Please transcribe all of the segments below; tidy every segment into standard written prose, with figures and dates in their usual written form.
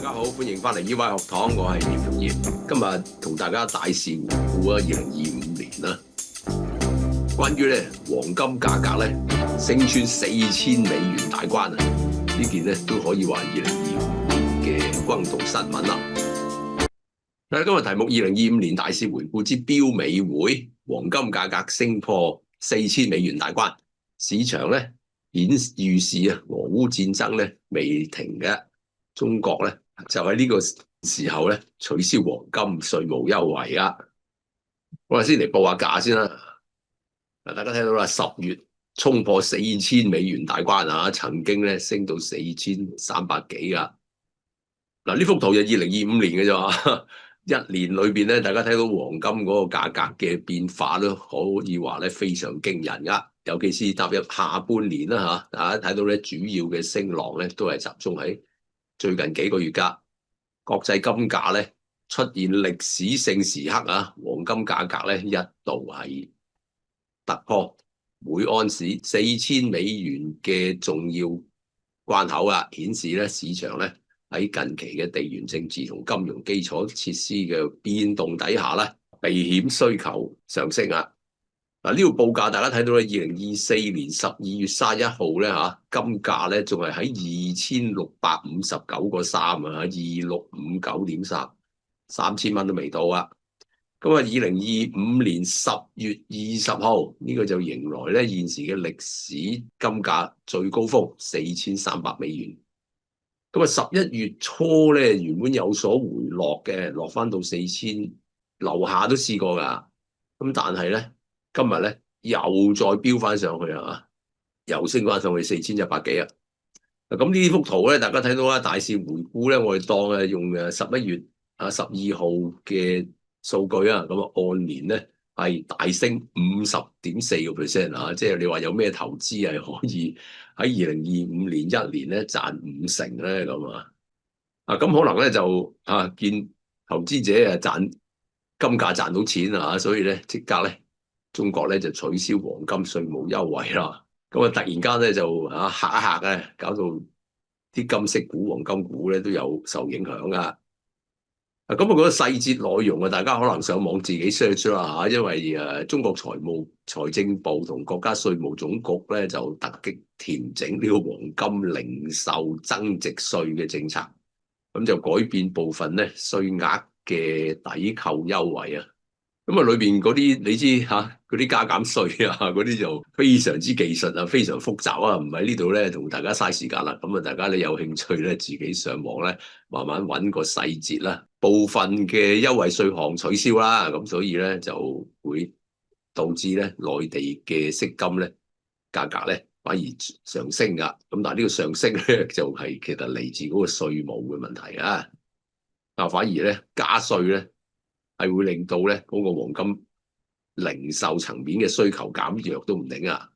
家好，歡迎翻嚟 EY 學堂，我係葉玉業。今日同大家大事回顧啊，2025年啦。關於咧黃金價格咧升穿$4000大關啊，呢件咧都可以話2025年嘅轟動新聞啦。今日題目2025年大事回顧之標美會，黃金價格升破$4000大關，市場咧預示啊，俄烏戰爭咧未停嘅，中國咧就喺呢個時候咧取消黃金稅務優惠啊！我哋先嚟報下價先啦。大家睇到啦，10月衝破$4000大關啊，曾經咧升到4300幾噶。呢幅圖就2025年嘅啫嘛，一年裏邊咧，大家睇到黃金嗰個價格嘅變化都可以話咧非常驚人噶。尤其是踏入下半年啦嚇，大家睇到咧主要嘅升浪咧都係集中喺最近幾個月㗎。國際金價咧出現歷史性時刻啊，黃金價格咧一度係突破每安士$4000嘅重要關口啊，顯示咧市場咧喺近期嘅地緣政治同金融基礎設施嘅變動底下咧，避險需求上升啊！呢個報價大家睇到咧，2024年12月31號咧嚇，金價咧仲係喺2659.3啊，2659.3，3000蚊都未到啊！咁啊，2025年10月20號呢個就迎來咧現時嘅歷史金價最高峰$4300。咁啊，11月初咧原本有所回落嘅，落翻到4000樓下都試過㗎。咁但係咧今日咧又再飆翻上去啊，又升翻上去4100幾啊！咁呢幅圖咧，大家睇到啦，大市回顧咧，我哋當係用11月12號嘅數據啊，咁啊按年咧係大升50.4%啊，即係你話有咩投資係可以喺2025年一年咧賺50%咧咁啊？咁可能咧就見投資者賺金價賺到錢啊，所以咧即刻咧中國咧就取消黃金稅務優惠啦。咁啊突然間咧就嚇一嚇咧，搞到啲金飾股、黃金股咧都有受影響噶。咁我覺得細節內容啊，大家可能上網自己 search 啦嚇，因為中國財政部同國家稅務總局咧就突擊調整呢個黃金零售增值稅嘅政策，咁就改變部分咧稅額嘅抵扣優惠啊。咁啊，裏邊嗰啲你知嚇，嗰啲加減稅啊，嗰啲就非常之技術啊，非常複雜啊，唔喺呢度咧同大家嘥時間啦。咁啊，大家咧有興趣咧，自己上網咧慢慢揾個細節啦。部分嘅優惠稅項取消啦，咁所以咧就會導致咧內地嘅飾金咧價格咧反而上升噶。咁但係呢個上升咧就係其實嚟自嗰個稅務嘅問題啊。反而咧加稅咧係會令到咧嗰個黃金零售層面嘅需求減弱都唔定啊！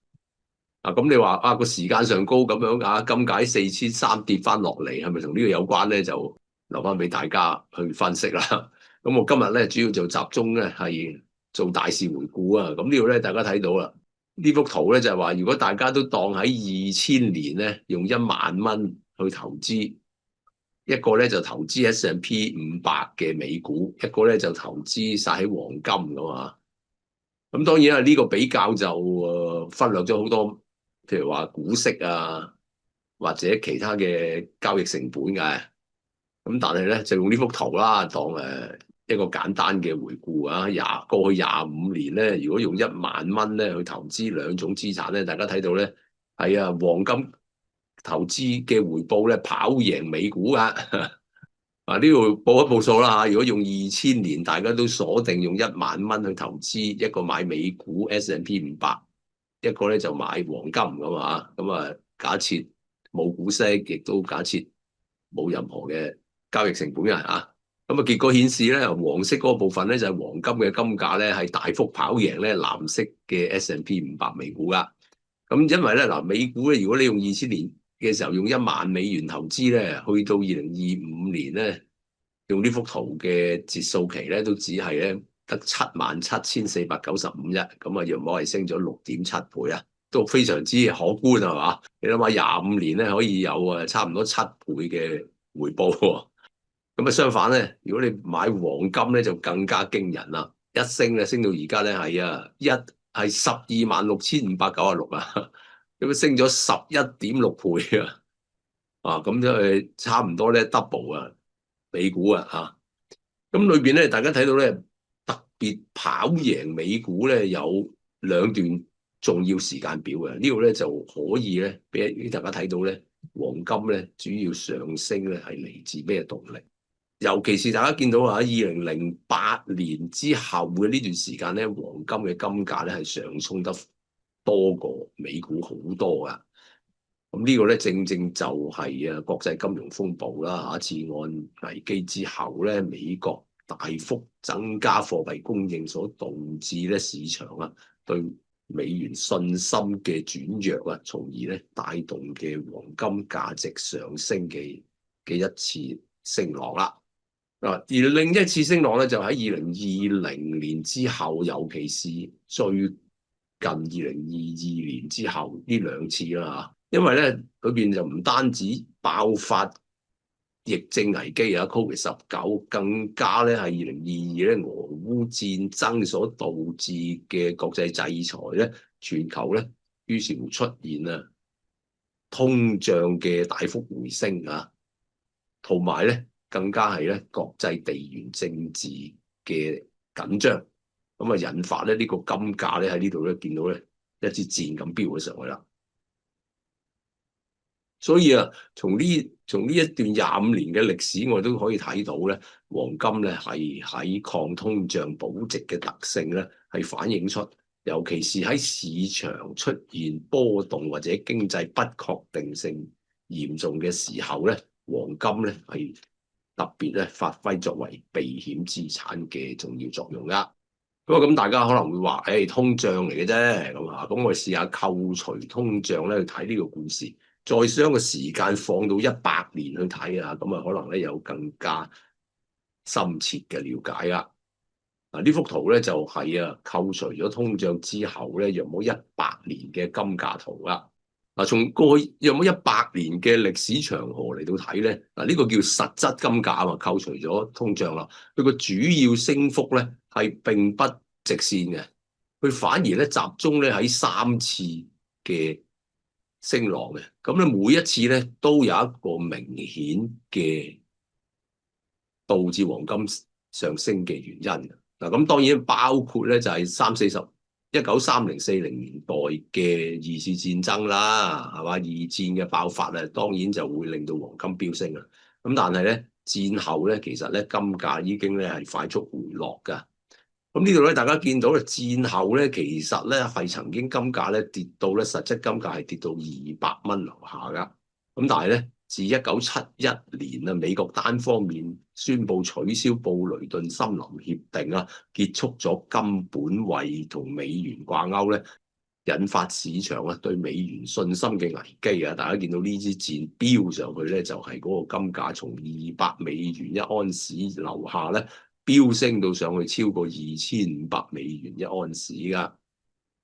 咁你話個時間上高咁樣金價4300跌翻落嚟，係咪同呢個有關咧？就留翻俾大家去分析啦。咁我今日咧主要就集中咧係做大事回顧啊。咁呢度咧大家睇到啦，呢幅圖咧就係話，如果大家都當喺2000年咧用10000蚊去投資。一個咧就投資 S&P500 嘅美股，一個咧就投資晒喺黃金㗎嘛。咁當然啦，呢個比較就忽略咗好多，譬如話股息啊，或者其他嘅交易成本嘅。咁但係咧就用呢幅圖啦，當一個簡單嘅回顧啊。過去25年咧，如果用10000蚊咧去投資兩種資產咧，大家睇到咧係黃金投資嘅回報咧跑贏美股噶。呢度報一報數啦嚇。如果用2000年，大家都鎖定用10000蚊去投資，一個買美股 S&P500，一個咧就買黃金咁啊。咁啊，假設冇股息，亦都假設冇任何嘅交易成本嘅嚇。咁啊，結果顯示咧，黃色嗰部分咧就係黃金嘅金價咧係大幅跑贏咧藍色嘅 S&P500美股噶。咁因為咧美股咧，如果你用2000年嘅時候用$10,000投資咧，去到2025年咧，用呢幅圖嘅截數期咧，都只係咧得77,495啫。咁啊，約莫係升咗6.7倍啊，都非常之可觀係嘛？你諗下，25年咧可以有差唔多7倍嘅回報喎。咁啊相反咧，如果你買黃金咧就更加驚人啦，一升咧升到而家咧係12,6,596啊，咁升咗11.6倍啊！咁就差唔多咧 double 啊，美股啊嚇。咁裏邊咧，大家睇到咧，特別跑贏美股咧有兩段重要時間表嘅。呢個咧就可以咧俾大家睇到咧，黃金咧主要上升咧係嚟自咩動力？尤其是大家見到啊，2008年之後嘅呢段時間咧，黃金嘅金價咧係上衝得多過美股好多噶。咁呢個咧正正就係國際金融風暴啦，次按危機之後咧，美國大幅增加貨幣供應所導致咧市場對美元信心嘅轉弱從而咧帶動嘅黃金價值上升嘅一次升浪啦。而另一次升浪咧就喺2020年之後，尤其是最近2022年之後呢兩次啦。因為咧裏邊就唔單止爆發疫症危機，COVID-19，更加咧係2022咧俄烏戰爭所導致嘅國際制裁咧，全球咧於是乎出現通脹嘅大幅回升同埋咧更加係咧國際地緣政治嘅緊張，咁引發咧呢個金價咧喺呢度咧見到咧一支箭咁飆咗上去啦。所以從呢一段25年嘅歷史，我都可以睇到咧，黃金咧係喺抗通脹保值嘅特性咧，係反映出，尤其是喺市場出現波動或者經濟不確定性嚴重嘅時候咧，黃金咧係特別咧發揮作為避險資產嘅重要作用㗎。咁大家可能會話，通脹嚟嘅啫，咁我哋試下扣除通脹咧去睇呢個故事。再將個時間放到100年去睇咁可能咧有更加深切嘅了解啦。呢幅圖咧就係扣除咗通脹之後咧，約莫100年嘅金價圖啦。從過去約莫100年嘅歷史長河嚟到睇咧，呢個叫實質金價扣除咗通脹啦，佢個主要升幅咧係並不直線嘅，佢反而咧集中咧喺3次嘅升浪嘅，咁咧每一次咧都有一個明顯嘅導致黃金上升嘅原因。咁當然包括咧就係1930-40年代嘅二次戰爭啦，係嘛？二戰嘅爆發當然就會令到黃金飆升啦。咁但係咧戰後咧其實咧金價已經咧係快速回落㗎。咁呢度咧，大家見到咧戰後咧，其實咧係曾經金價咧跌到咧實質金價係跌到200蚊樓下噶。咁但係咧，自1971年美國單方面宣布取消布雷頓森林協定結束咗金本位同美元掛鈎咧，引發市場對美元信心嘅危機大家見到呢支箭飆上去咧，就係嗰個金價從200美元一盎司樓下咧，飆升到上去超過2500美元一盎司噶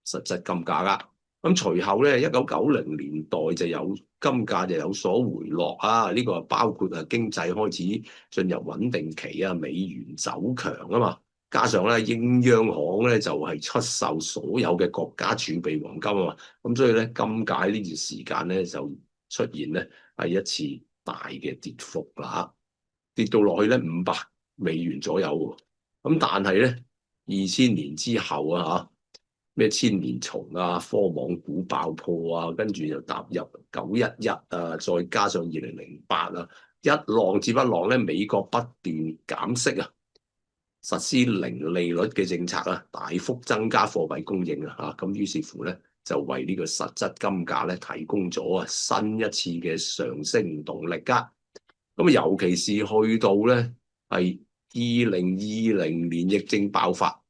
實質金價噶。咁隨後咧，1990年代就有金價就有所回落呢個包括經濟開始進入穩定期美元走強嘛，加上咧英央行咧就係出售所有嘅國家儲備黃金嘛，咁所以咧金價呢段時間咧就出現咧係一次大嘅跌幅啦，跌到落去咧500美元左右喎。咁但係咧2000年之後咩千年蟲科網股爆破跟住又踏入911再加上2008一浪接一浪咧，美國不斷減息實施零利率嘅政策大幅增加貨幣供應咁於是乎咧就為呢個實質金價咧提供咗新一次嘅上升動力噶。咁尤其是去到咧係2020年疫症爆發，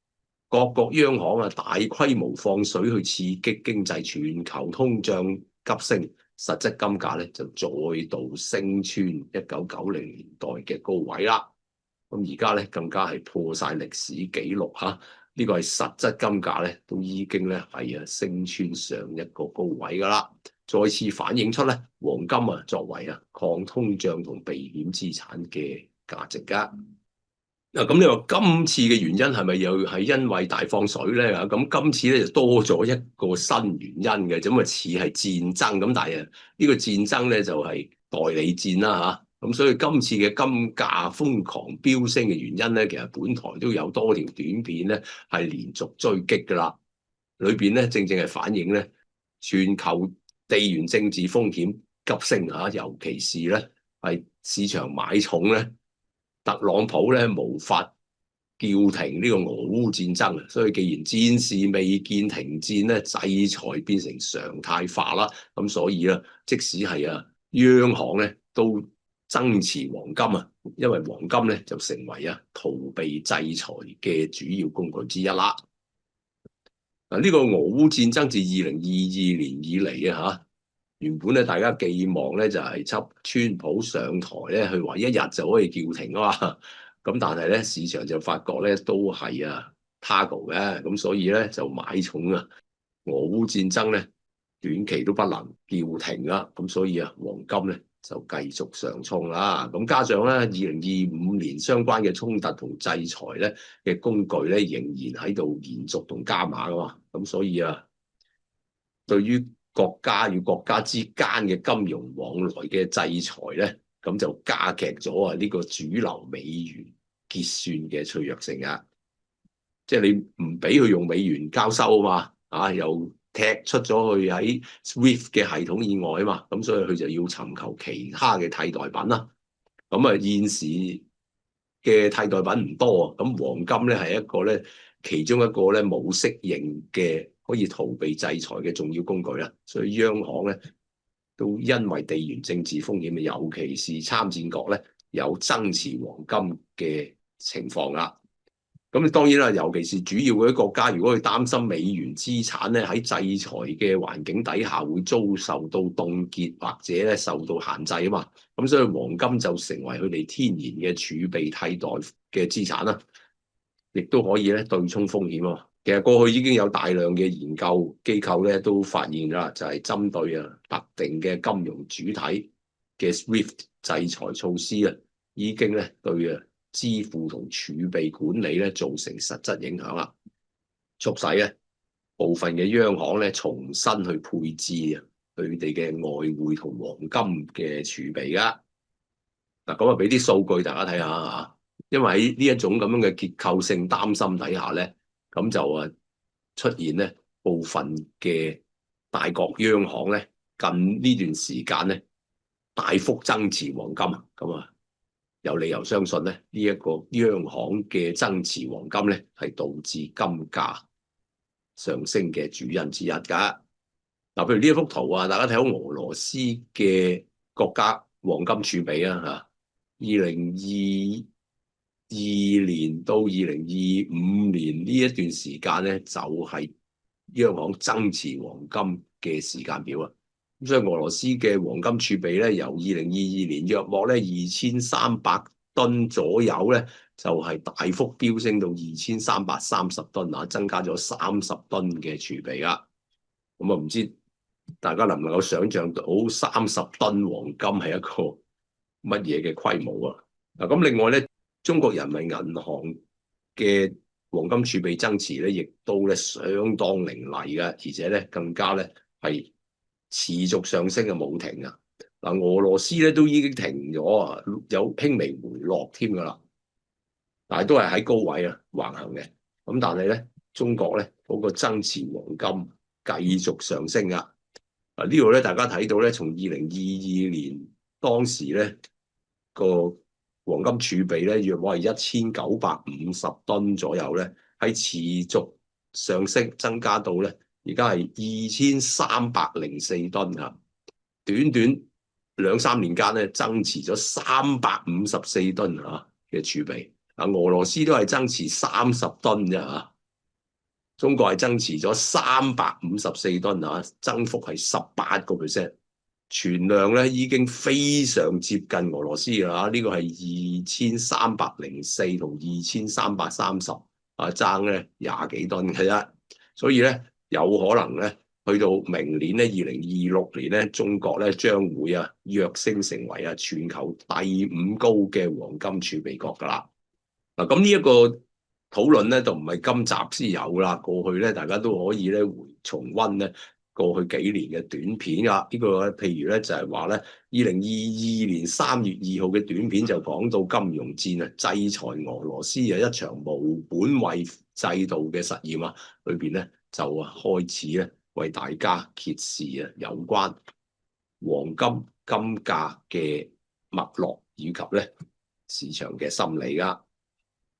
各國央行大規模放水去刺激經濟，全球通脹急升，實質金價咧就再度升穿1990年代嘅高位啦。咁而家咧更加係破晒歷史紀錄呢個係實質金價咧都已經咧係升穿上一個高位噶啦，再次反映出咧黃金作為抗通脹同避險資產嘅價值㗎。咁你話今次嘅原因係咪又係因為大放水咧？咁今次咧就多咗一個新原因嘅，咁啊似係戰爭咁，但係呢個戰爭咧就係代理戰啦嚇。咁所以今次嘅金價瘋狂飆升嘅原因咧，其實本台都有多條短片咧係連續追擊㗎啦。裏邊咧正正係反映咧全球地緣政治風險急升嚇，尤其是咧係市場買重咧。特朗普咧無法叫停呢個俄烏戰爭啊，所以既然戰事未見停戰咧，制裁變成常態化啦。咁所以咧，即使係央行咧都增持黃金啊，因為黃金咧就成為逃避制裁嘅主要工具之一啦。呢個俄烏戰爭自2022年以嚟原本咧大家寄望咧就係輯川普上台咧，佢話一日就可以叫停啊嘛。咁但係咧市場就發覺咧都係Target 嘅，咁所以咧就買重俄烏戰爭咧短期都不能叫停啦。咁所以黃金咧就繼續上衝啦。咁加上咧2025年相關嘅衝突同制裁咧嘅工具咧仍然喺度延續同加碼噶嘛。咁所以對於國家與國家之間嘅金融往來嘅制裁咧，咁就加劇咗呢個主流美元結算嘅脆弱性啊！即係你唔俾佢用美元交收啊嘛，又踢出咗去喺 SWIFT 嘅系統以外啊嘛，咁所以佢就要尋求其他嘅替代品啦。咁現時嘅替代品唔多啊，咁黃金咧係一個咧其中一個咧冇適應嘅可以逃避制裁嘅重要工具啦，所以央行咧都因為地緣政治風險，尤其是參戰國咧有增持黃金嘅情況啦。咁當然啦，尤其是主要嗰啲國家，如果佢擔心美元資產咧喺制裁嘅環境底下會遭受到凍結或者咧受到限制啊嘛，咁所以黃金就成為佢哋天然嘅儲備替代嘅資產啦，亦都可以咧對沖風險啊。其實過去已經有大量嘅研究機構咧都發現啦，就係針對特定嘅金融主體嘅 SWIFT 制裁措施已經咧對支付同儲備管理咧造成實質影響啦，促使咧部分嘅央行咧重新去配置佢哋嘅外匯同黃金嘅儲備噶。嗱，咁俾啲數據大家睇下嚇，因為喺呢一種咁樣嘅結構性擔心底下咧，咁就出現咧部分嘅大國央行咧近呢段時間咧大幅增持黃金咁有理由相信咧，呢一個央行嘅增持黃金咧，係導致金價上升嘅主因之一㗎。嗱，譬如呢一幅圖大家睇到俄羅斯嘅國家黃金儲備2022年到2025年呢一段時間咧，就係央行增持黃金嘅時間表啊。咁所以俄羅斯嘅黃金儲備咧，由2022年約莫咧2300噸左右咧，就係大幅飆升到2330噸增加咗30噸嘅儲備啦。咁唔知大家能唔能夠想像到30噸黃金係一個乜嘢嘅規模啊？咁另外咧，中國人民銀行嘅黃金儲備增持咧，亦都咧相當凌厲嘅，而且咧更加咧係持續上升嘅冇停啊！俄羅斯咧都已經停咗有輕微回落添㗎啦，但係都係喺高位橫行嘅。咁但係咧，中國咧嗰個增持黃金繼續上升㗎。呢度咧大家睇到咧，從2022年當時咧個黃金儲備咧約莫係1950噸左右咧，喺持續上升增加到咧。而家係2304噸啊！短短2-3年間咧，增持咗354噸嘅儲備。俄羅斯都係增持30噸啫嚇，中國係增持咗354噸增幅係18%，存量咧已經非常接近俄羅斯㗎。呢個係2304同2330爭咧20幾噸嘅啫，所以咧。有可能咧，去到明年咧2026年咧，中國咧將會躍升成為全球第5高嘅黃金儲備國㗎啦。嗱，咁呢一個討論咧就唔係今集先有啦，過去咧大家都可以咧回重溫咧過去幾年嘅短片㗎。呢個譬如咧就係話咧2022年3月2號嘅短片就講到金融戰制裁俄羅斯一場無本位制度嘅實驗裏邊咧就開始咧為大家揭示有關黃金金價嘅脈絡以及咧市場嘅心理㗎。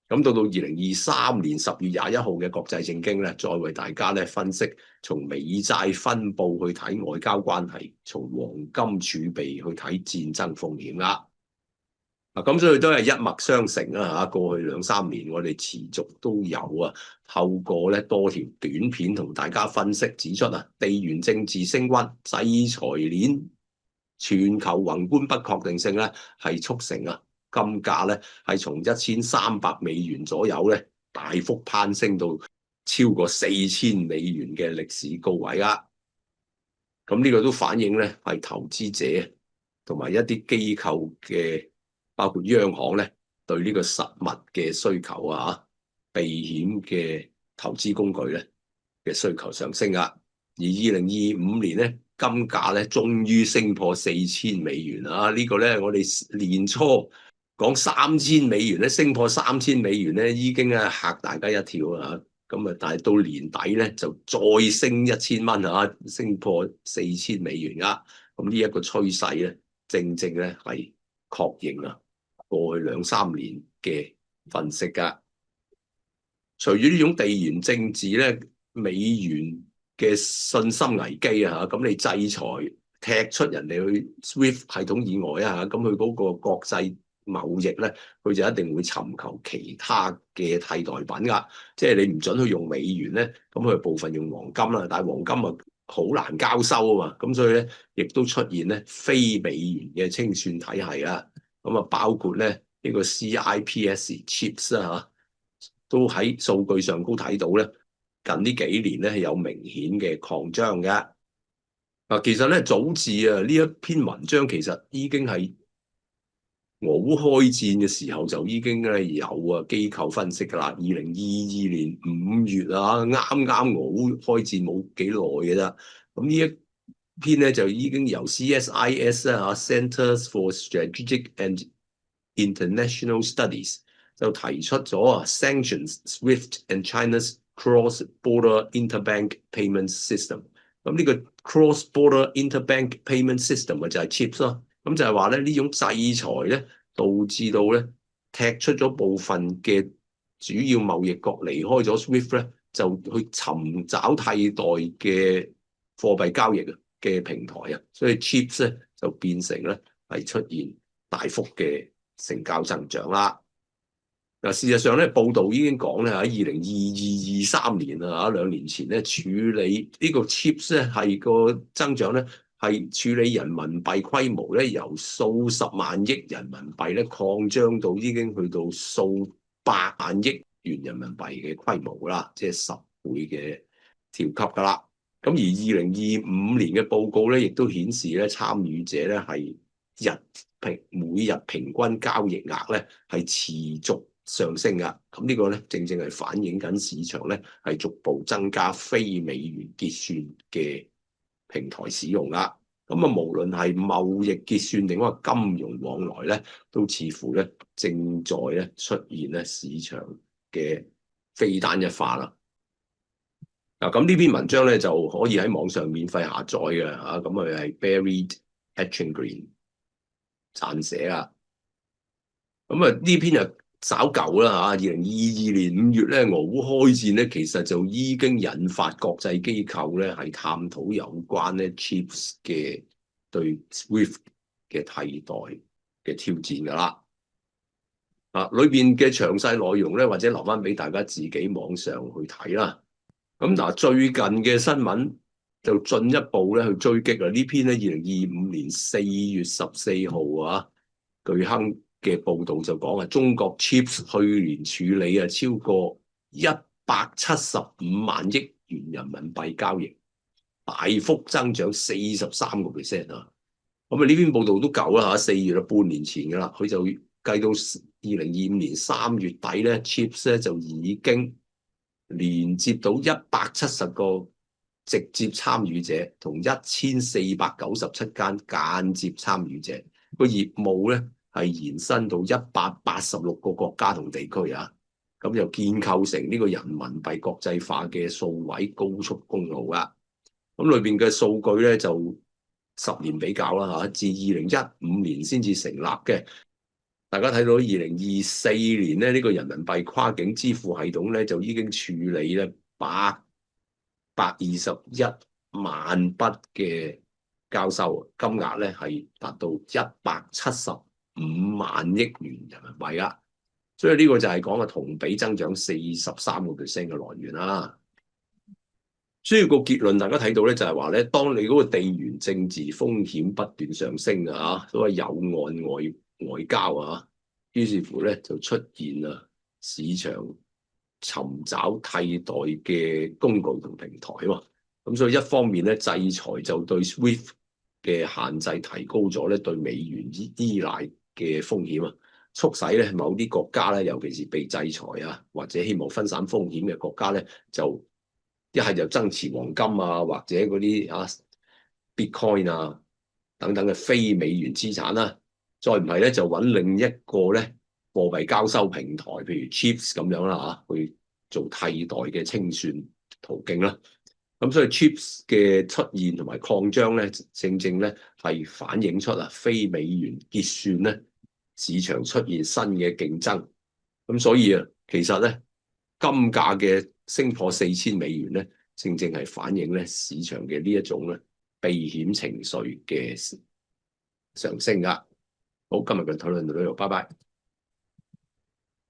咁到2023年10月21號嘅國際正經咧，再為大家咧分析從美債分佈去睇外交關係，從黃金儲備去睇戰爭風險啦。咁所以都係一脈相承啦嚇。過去2-3年我哋持續都有透過咧多條短片同大家分析指出地緣政治升溫、制裁鏈、全球宏觀不確定性咧係促成金價咧係從$1300左右咧大幅攀升到超過$4000嘅歷史高位啊！咁呢個都反映咧係投資者同埋一啲機構嘅，包括央行咧對呢個實物嘅需求避險嘅投資工具咧嘅需求上升啊！而2025年咧金價咧終於升破$4000啊！呢個咧我哋年初講$3000咧，升破$3000咧，已經嚇大家一跳啊！咁但係到年底咧就再升$1000升破$4000啊！咁呢一個趨勢咧，正正咧係確認過去2-3年嘅分析㗎。隨住呢種地緣政治咧，美元嘅信心危機咁你制裁踢出人哋去 SWIFT 系統以外咁佢嗰個國際貿易咧，佢就一定會尋求其他嘅替代品㗎。即係你唔准去用美元咧，咁佢部分用黃金啦，但係黃金好難交收啊嘛。咁所以咧，亦都出現咧非美元嘅清算體系啦。咁包括咧呢個 CIPS chips 都喺數據上都睇到咧，近呢幾年咧係有明顯嘅擴張嘅。其實咧早至呢一篇文章其實已經係俄烏開戰嘅時候就已經咧有機構分析㗎啦。2022年5月啱啱俄烏開戰冇幾耐嘅啫。咁呢一篇咧就已經由 CSIS Centers for Strategic and International Studies 就提出咗sanctions SWIFT and China's cross-border interbank payment system。咁呢個 cross-border interbank payment system 就係 CHIPS 咯。咁就係話咧呢種制裁咧導致到咧踢出咗部分嘅主要貿易國離開咗 SWIFT 咧，就去尋找替代嘅貨幣交易嘅平台所以 CHIPS 咧就變成咧係出現大幅嘅成交增長啦。事實上咧，報道已經講咧喺2022-23年2年前咧處理呢個 CHIPS 咧係個增長咧係處理人民幣規模咧由數十萬億人民幣咧擴張到已經去到數百萬億元人民幣嘅規模啦，即係10倍嘅跳級㗎啦。咁而2025年嘅報告咧亦都顯示咧參與者咧係每日平均交易額咧係持續上升㗎。咁呢個咧正正係反映緊市場咧係逐步增加非美元結算嘅平台使用啦。咁無論係貿易結算定話金融往來咧，都似乎咧正在咧出現咧市場嘅非單一化啦。咁呢篇文章咧就可以喺網上免費下載嘅咁佢係 Barry Eichengreen 撰寫啊。咁呢篇就稍舊啦2022年5月咧，俄烏開戰咧，其實就已經引發國際機構咧係探討有關咧 CHIPS 嘅對 SWIFT 嘅替代嘅挑戰㗎啦。裏邊嘅詳細內容咧，或者留翻俾大家自己網上去睇啦。咁最近嘅新聞就進一步咧去追擊啦。呢篇咧2025年4月14號巨亨嘅報道就講中國 CHIPS 去年處理超過175萬億元人民幣交易。大幅增長43%啊！咁啊呢篇報道都舊啦嚇，4月啊半年前㗎啦，佢就計到2025年3月底咧，Chips 咧就已經連接到170個直接參與者同1497間間接參與者，個業務咧係延伸到186個國家同地區啊！咁又建構成呢個人民幣國際化嘅數位高速公路啦。咁裏邊嘅數據咧就10年比較啦嚇，自2015年先至成立嘅。大家睇到2024年咧，呢個人民幣跨境支付系統咧就已經處理咧821萬筆嘅交收，金額咧係達到175萬億元人民幣啊！所以呢個就係講嘅同比增長43%嘅來源啦。所以個結論大家睇到咧，就係話咧，當你嗰個地緣政治風險不斷上升啊，所謂有岸外交啊，於是乎咧就出現啊市場尋找替代嘅工具同平台啊嘛。咁所以一方面咧，制裁就對 SWIFT 嘅限制提高咗咧對美元依賴嘅風險啊。促使咧某啲國家咧，尤其是被制裁啊，或者希望分散風險嘅國家咧，就一係就增持黃金啊，或者嗰啲Bitcoin 啊等等嘅非美元資產啦，再唔係咧就揾另一個咧貨幣交收平台，譬如 Chips 咁樣啦嚇，去做替代嘅清算途徑啦。咁所以 Chips 嘅出現同埋擴張咧，正正咧係反映出非美元結算咧，市場出現新嘅競爭，咁所以其實咧金價嘅升破$4000咧，正正係反映咧市場嘅呢一種咧避險情緒嘅上升㗎。好，今日嘅討論到呢度，拜拜。